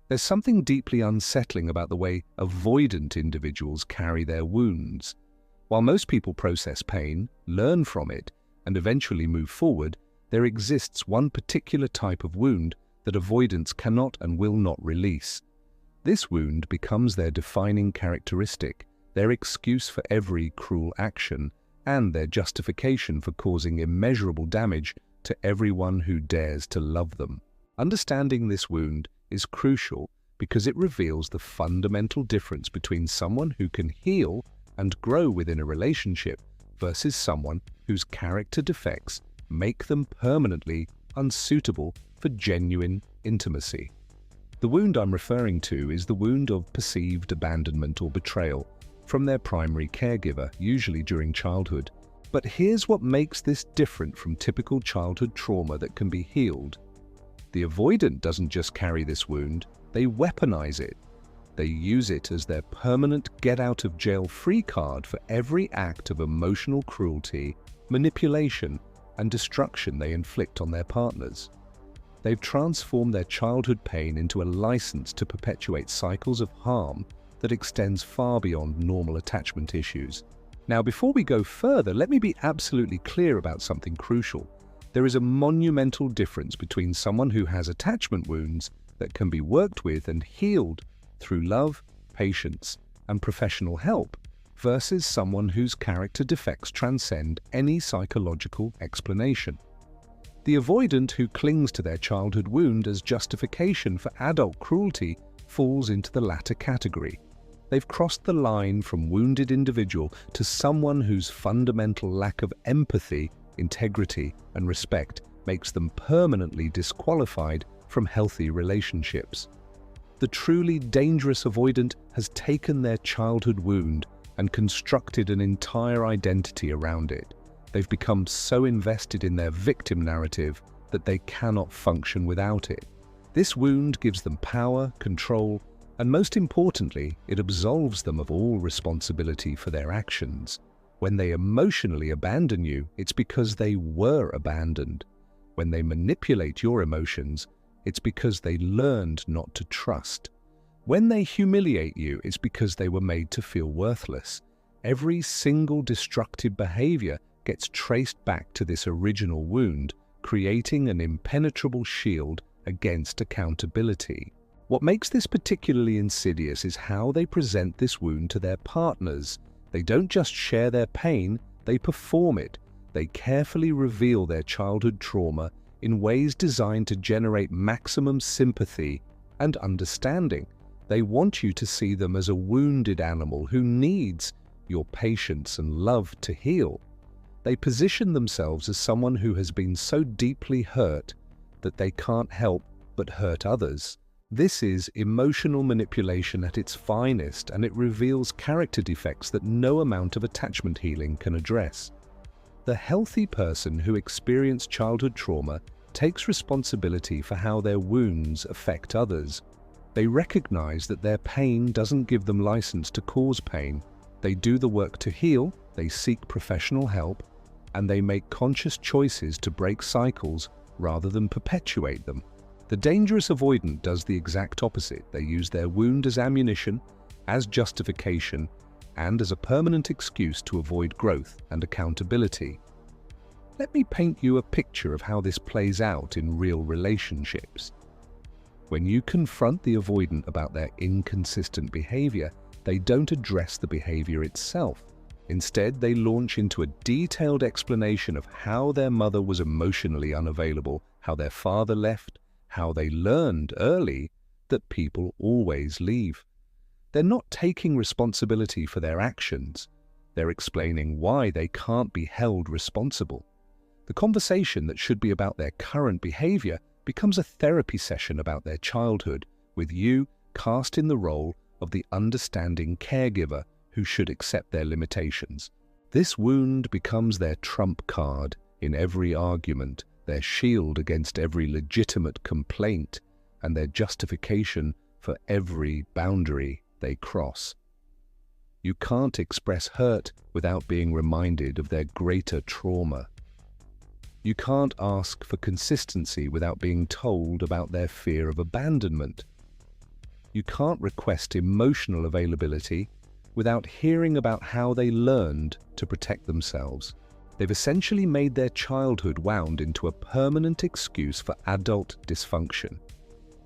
There's something deeply unsettling about the way avoidant individuals carry their wounds. While most people process pain, learn from it, and eventually move forward, there exists one particular type of wound that avoidants cannot and will not release. This wound becomes their defining characteristic, their excuse for every cruel action, and their justification for causing immeasurable damage to everyone who dares to love them. Understanding this wound is crucial because it reveals the fundamental difference between someone who can heal and grow within a relationship versus someone whose character defects make them permanently unsuitable for genuine intimacy. The wound I'm referring to is the wound of perceived abandonment or betrayal from their primary caregiver, usually during childhood. But here's what makes this different from typical childhood trauma that can be healed. The avoidant doesn't just carry this wound, they weaponize it. They use it as their permanent get-out-of-jail-free card for every act of emotional cruelty, manipulation, and destruction they inflict on their partners. They've transformed their childhood pain into a license to perpetuate cycles of harm that extends far beyond normal attachment issues. Now, before we go further, let me be absolutely clear about something crucial. There is a monumental difference between someone who has attachment wounds that can be worked with and healed through love, patience, and professional help, versus someone whose character defects transcend any psychological explanation. The avoidant who clings to their childhood wound as justification for adult cruelty falls into the latter category. They've crossed the line from wounded individual to someone whose fundamental lack of empathy, integrity, and respect makes them permanently disqualified from healthy relationships. The truly dangerous avoidant has taken their childhood wound and constructed an entire identity around it. They've become so invested in their victim narrative that they cannot function without it. This wound gives them power, control, and most importantly, it absolves them of all responsibility for their actions. When they emotionally abandon you, it's because they were abandoned. When they manipulate your emotions, it's because they learned not to trust. When they humiliate you, it's because they were made to feel worthless. Every single destructive behavior gets traced back to this original wound, creating an impenetrable shield against accountability. What makes this particularly insidious is how they present this wound to their partners. They don't just share their pain, they perform it. They carefully reveal their childhood trauma in ways designed to generate maximum sympathy and understanding. They want you to see them as a wounded animal who needs your patience and love to heal. They position themselves as someone who has been so deeply hurt that they can't help but hurt others. This is emotional manipulation at its finest, and it reveals character defects that no amount of attachment healing can address. The healthy person who experienced childhood trauma takes responsibility for how their wounds affect others. They recognize that their pain doesn't give them license to cause pain. They do the work to heal, they seek professional help, and they make conscious choices to break cycles rather than perpetuate them. The dangerous avoidant does the exact opposite. They use their wound as ammunition, as justification, and as a permanent excuse to avoid growth and accountability. Let me paint you a picture of how this plays out in real relationships. When you confront the avoidant about their inconsistent behavior, they don't address the behavior itself. Instead, they launch into a detailed explanation of how their mother was emotionally unavailable, how their father left, how they learned early that people always leave. They're not taking responsibility for their actions. They're explaining why they can't be held responsible. The conversation that should be about their current behavior becomes a therapy session about their childhood, with you cast in the role of the understanding caregiver who should accept their limitations. This wound becomes their trump card in every argument, their shield against every legitimate complaint, and their justification for every boundary they cross. You can't express hurt without being reminded of their greater trauma. You can't ask for consistency without being told about their fear of abandonment. You can't request emotional availability without hearing about how they learned to protect themselves. They've essentially made their childhood wound into a permanent excuse for adult dysfunction.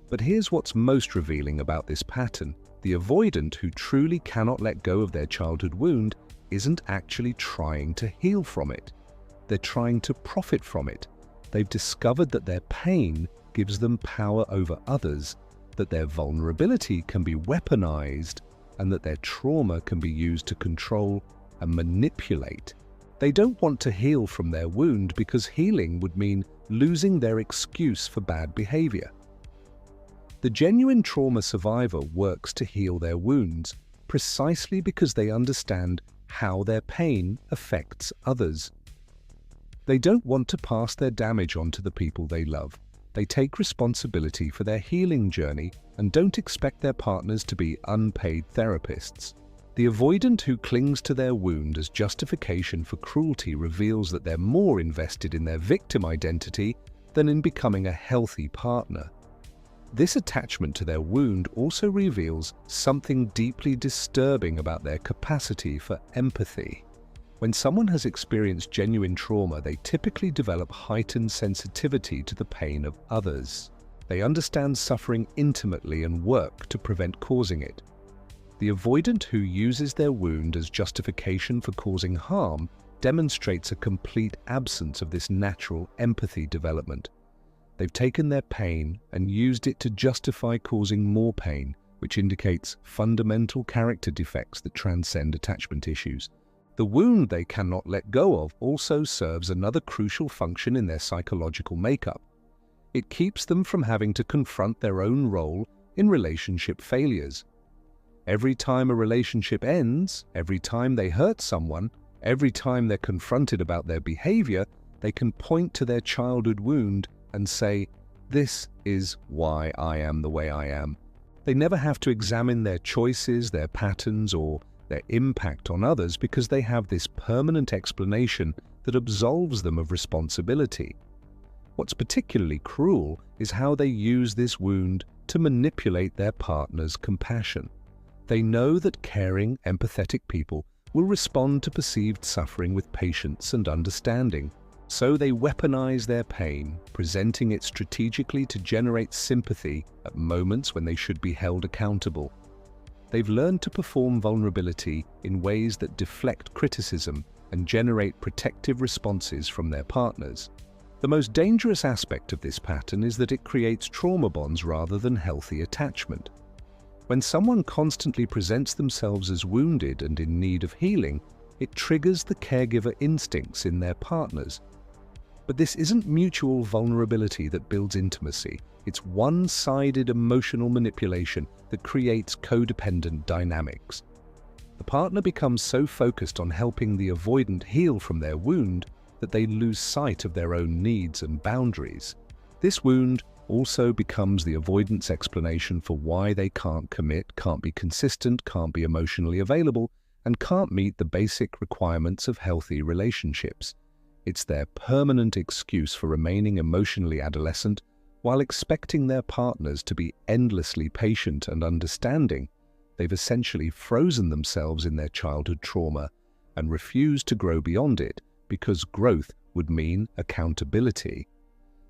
But here's what's most revealing about this pattern. The avoidant who truly cannot let go of their childhood wound isn't actually trying to heal from it. They're trying to profit from it. They've discovered that their pain gives them power over others, that their vulnerability can be weaponized, and that their trauma can be used to control and manipulate. They don't want to heal from their wound because healing would mean losing their excuse for bad behavior. The genuine trauma survivor works to heal their wounds precisely because they understand how their pain affects others. They don't want to pass their damage on to the people they love. They take responsibility for their healing journey and don't expect their partners to be unpaid therapists. The avoidant who clings to their wound as justification for cruelty reveals that they're more invested in their victim identity than in becoming a healthy partner. This attachment to their wound also reveals something deeply disturbing about their capacity for empathy. When someone has experienced genuine trauma, they typically develop heightened sensitivity to the pain of others. They understand suffering intimately and work to prevent causing it. The avoidant who uses their wound as justification for causing harm demonstrates a complete absence of this natural empathy development. They've taken their pain and used it to justify causing more pain, which indicates fundamental character defects that transcend attachment issues. The wound they cannot let go of also serves another crucial function in their psychological makeup. It keeps them from having to confront their own role in relationship failures. Every time a relationship ends, every time they hurt someone, every time they're confronted about their behavior, they can point to their childhood wound and say, "This is why I am the way I am." They never have to examine their choices, their patterns, or their impact on others because they have this permanent explanation that absolves them of responsibility. What's particularly cruel is how they use this wound to manipulate their partner's compassion. They know that caring, empathetic people will respond to perceived suffering with patience and understanding. So they weaponize their pain, presenting it strategically to generate sympathy at moments when they should be held accountable. They've learned to perform vulnerability in ways that deflect criticism and generate protective responses from their partners. The most dangerous aspect of this pattern is that it creates trauma bonds rather than healthy attachment. When someone constantly presents themselves as wounded and in need of healing, it triggers the caregiver instincts in their partners. But this isn't mutual vulnerability that builds intimacy. It's one-sided emotional manipulation that creates codependent dynamics. The partner becomes so focused on helping the avoidant heal from their wound that they lose sight of their own needs and boundaries. This wound also becomes the avoidant's explanation for why they can't commit, can't be consistent, can't be emotionally available, and can't meet the basic requirements of healthy relationships. It's their permanent excuse for remaining emotionally adolescent while expecting their partners to be endlessly patient and understanding. They've essentially frozen themselves in their childhood trauma and refuse to grow beyond it because growth would mean accountability.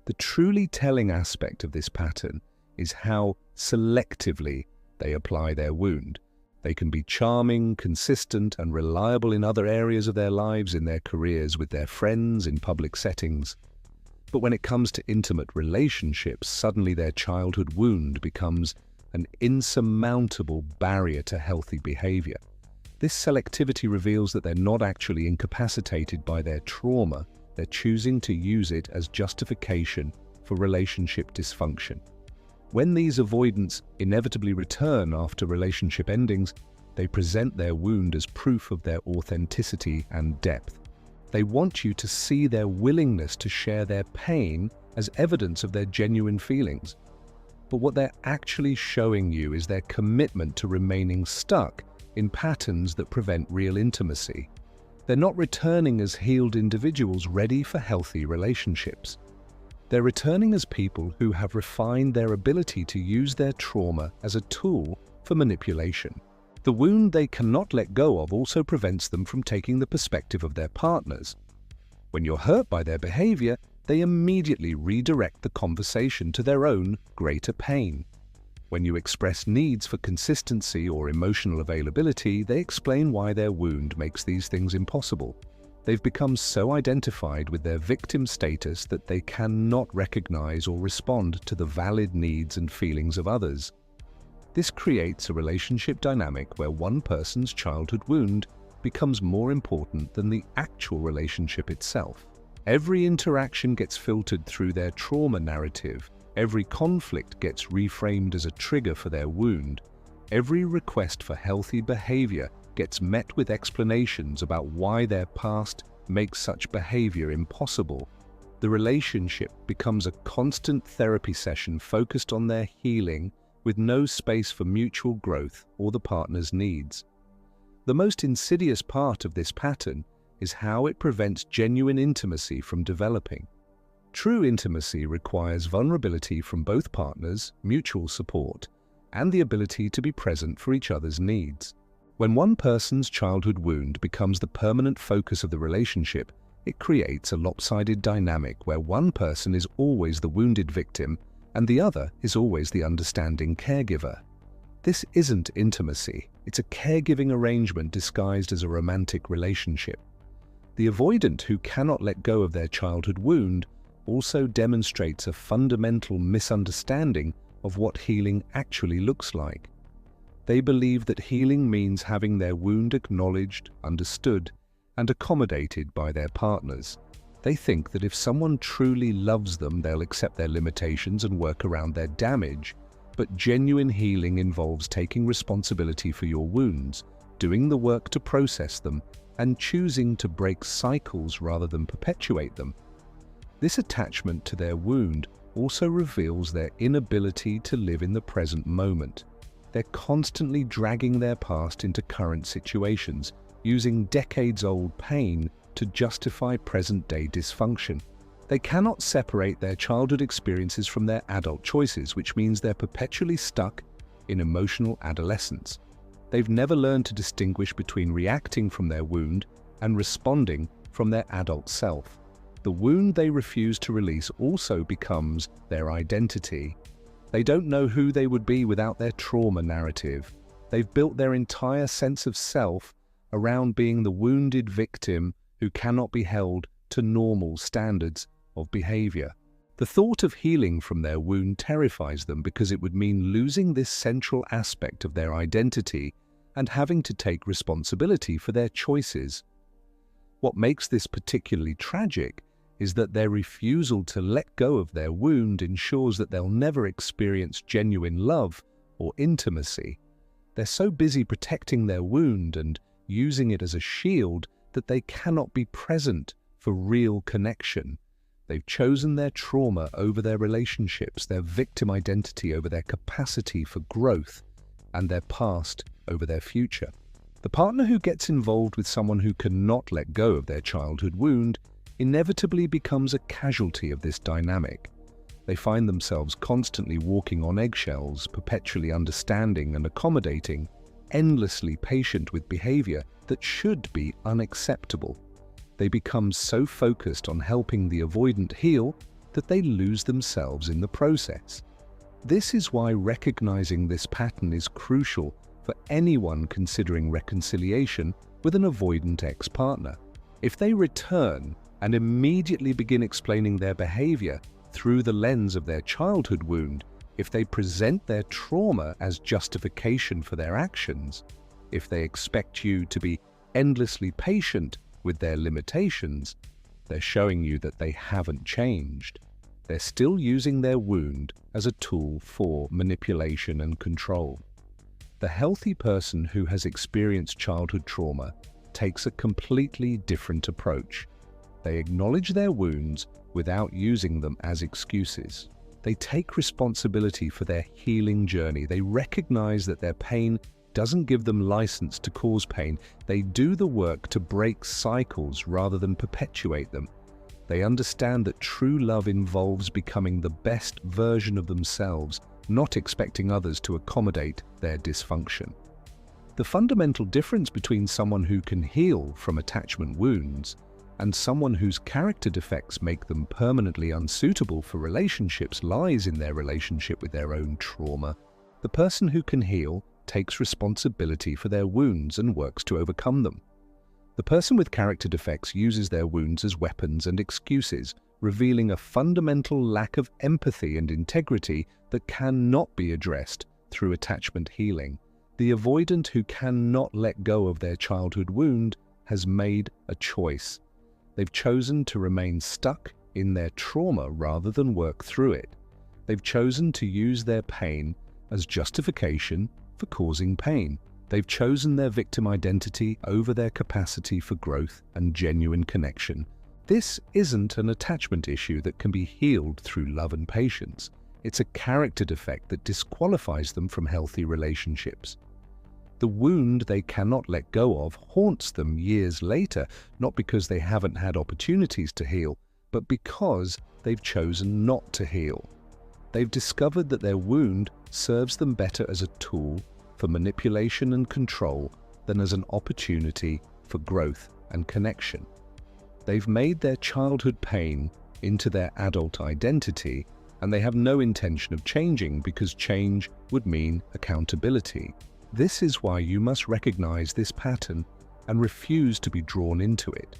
The truly telling aspect of this pattern is how selectively they apply their wound. They can be charming, consistent, and reliable in other areas of their lives, in their careers, with their friends, in public settings. But when it comes to intimate relationships, suddenly their childhood wound becomes an insurmountable barrier to healthy behavior. This selectivity reveals that they're not actually incapacitated by their trauma. They're choosing to use it as justification for relationship dysfunction. When these avoidants inevitably return after relationship endings, they present their wound as proof of their authenticity and depth. They want you to see their willingness to share their pain as evidence of their genuine feelings. But what they're actually showing you is their commitment to remaining stuck in patterns that prevent real intimacy. They're not returning as healed individuals ready for healthy relationships. They're returning as people who have refined their ability to use their trauma as a tool for manipulation. The wound they cannot let go of also prevents them from taking the perspective of their partners. When you're hurt by their behavior, they immediately redirect the conversation to their own greater pain. When you express needs for consistency or emotional availability, they explain why their wound makes these things impossible. They've become so identified with their victim status that they cannot recognize or respond to the valid needs and feelings of others. This creates a relationship dynamic where one person's childhood wound becomes more important than the actual relationship itself. Every interaction gets filtered through their trauma narrative. Every conflict gets reframed as a trigger for their wound. Every request for healthy behavior gets met with explanations about why their past makes such behavior impossible. The relationship becomes a constant therapy session focused on their healing, with no space for mutual growth or the partner's needs. The most insidious part of this pattern is how it prevents genuine intimacy from developing. True intimacy requires vulnerability from both partners, mutual support, and the ability to be present for each other's needs. When one person's childhood wound becomes the permanent focus of the relationship, it creates a lopsided dynamic where one person is always the wounded victim and the other is always the understanding caregiver. This isn't intimacy, it's a caregiving arrangement disguised as a romantic relationship. The avoidant who cannot let go of their childhood wound also demonstrates a fundamental misunderstanding of what healing actually looks like. They believe that healing means having their wound acknowledged, understood, and accommodated by their partners. They think that if someone truly loves them, they'll accept their limitations and work around their damage. But genuine healing involves taking responsibility for your wounds, doing the work to process them, and choosing to break cycles rather than perpetuate them. This attachment to their wound also reveals their inability to live in the present moment. They're constantly dragging their past into current situations, using decades-old pain to justify present-day dysfunction. They cannot separate their childhood experiences from their adult choices, which means they're perpetually stuck in emotional adolescence. They've never learned to distinguish between reacting from their wound and responding from their adult self. The wound they refuse to release also becomes their identity. They don't know who they would be without their trauma narrative. They've built their entire sense of self around being the wounded victim who cannot be held to normal standards of behavior. The thought of healing from their wound terrifies them because it would mean losing this central aspect of their identity and having to take responsibility for their choices. What makes this particularly tragic is that their refusal to let go of their wound ensures that they'll never experience genuine love or intimacy. They're so busy protecting their wound and using it as a shield that they cannot be present for real connection. They've chosen their trauma over their relationships, their victim identity over their capacity for growth, and their past over their future. The partner who gets involved with someone who cannot let go of their childhood wound inevitably becomes a casualty of this dynamic. They find themselves constantly walking on eggshells, perpetually understanding and accommodating, endlessly patient with behavior that should be unacceptable. They become so focused on helping the avoidant heal that they lose themselves in the process. This is why recognizing this pattern is crucial for anyone considering reconciliation with an avoidant ex-partner. If they return and immediately begin explaining their behavior through the lens of their childhood wound, if they present their trauma as justification for their actions, if they expect you to be endlessly patient with their limitations, they're showing you that they haven't changed. They're still using their wound as a tool for manipulation and control. The healthy person who has experienced childhood trauma takes a completely different approach. They acknowledge their wounds without using them as excuses. They take responsibility for their healing journey. They recognize that their pain doesn't give them license to cause pain. They do the work to break cycles rather than perpetuate them. They understand that true love involves becoming the best version of themselves, not expecting others to accommodate their dysfunction. The fundamental difference between someone who can heal from attachment wounds and someone whose character defects make them permanently unsuitable for relationships lies in their relationship with their own trauma. The person who can heal takes responsibility for their wounds and works to overcome them. The person with character defects uses their wounds as weapons and excuses, revealing a fundamental lack of empathy and integrity that cannot be addressed through attachment healing. The avoidant who cannot let go of their childhood wound has made a choice. They've chosen to remain stuck in their trauma rather than work through it. They've chosen to use their pain as justification for causing pain. They've chosen their victim identity over their capacity for growth and genuine connection. This isn't an attachment issue that can be healed through love and patience. It's a character defect that disqualifies them from healthy relationships. The wound they cannot let go of haunts them years later, not because they haven't had opportunities to heal, but because they've chosen not to heal. They've discovered that their wound serves them better as a tool for manipulation and control than as an opportunity for growth and connection. They've made their childhood pain into their adult identity, and they have no intention of changing because change would mean accountability. This is why you must recognize this pattern and refuse to be drawn into it.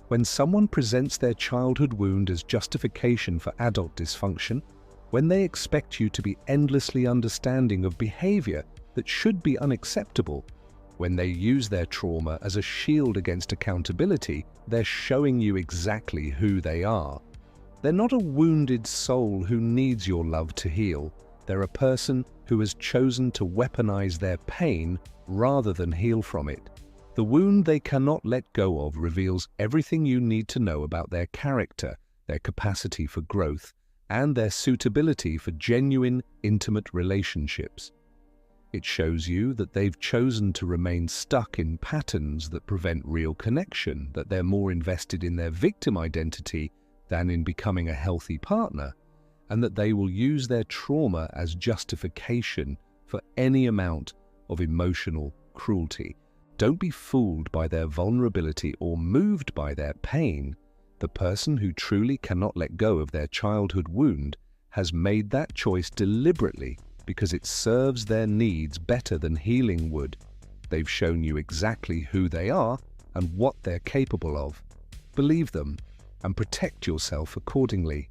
When someone presents their childhood wound as justification for adult dysfunction, when they expect you to be endlessly understanding of behavior that should be unacceptable, when they use their trauma as a shield against accountability, they're showing you exactly who they are. They're not a wounded soul who needs your love to heal. They're a person who has chosen to weaponize their pain rather than heal from it. The wound they cannot let go of reveals everything you need to know about their character, their capacity for growth, and their suitability for genuine, intimate relationships. It shows you that they've chosen to remain stuck in patterns that prevent real connection, that they're more invested in their victim identity than in becoming a healthy partner, and that they will use their trauma as justification for any amount of emotional cruelty. Don't be fooled by their vulnerability or moved by their pain. The person who truly cannot let go of their childhood wound has made that choice deliberately because it serves their needs better than healing would. They've shown you exactly who they are and what they're capable of. Believe them and protect yourself accordingly.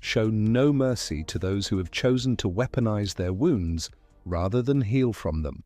Show no mercy to those who have chosen to weaponize their wounds rather than heal from them.